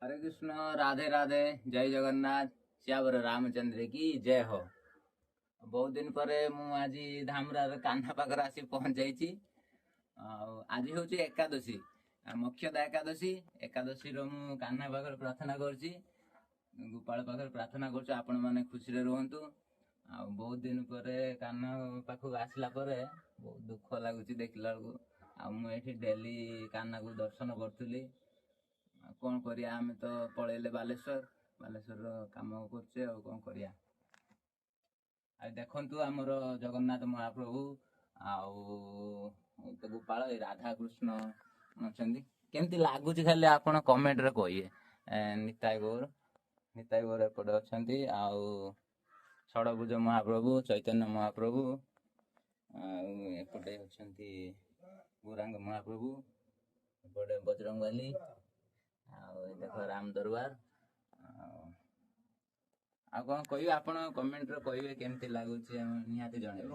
हरे कृष्ण राधे राधे जय जगन्नाथ श्यावर रामचंद्र की जय हो। बहुत दिन पर आज धामरार कान्हा पाखर आसी पहुंच जाइए। आज हूँ एकादशी मुख्यतः एकादशी एकादशी मु कान्हा पाखर प्रार्थना कर गोपाल पाखर प्रार्थना कर आपण मैंने खुशी रुहतु। बहुत दिन पर कान्हा पाखक आसला बहुत दुख लगुच देखला मुझे डेली कान्हा को दर्शन करी कौन करिया आम तो पलैले बालेश्वर बालेश्वर काम करछे कौन करिया। देखंतु आमर जगन्नाथ महाप्रभु तो गोपाल राधा कृष्ण अच्छा केमती लगुच खाली आपण कमेंट रे कहिए। निताई गौर एपटे अच्छा षडभुज महाप्रभु चैतन्य महाप्रभु एपटे अच्छा गौरांग महाप्रभु एपटे बजरंगबली देख राम दरबार आ कौन कह आप कमेंट रे कहे केमती लगुच निहाती जणेबे।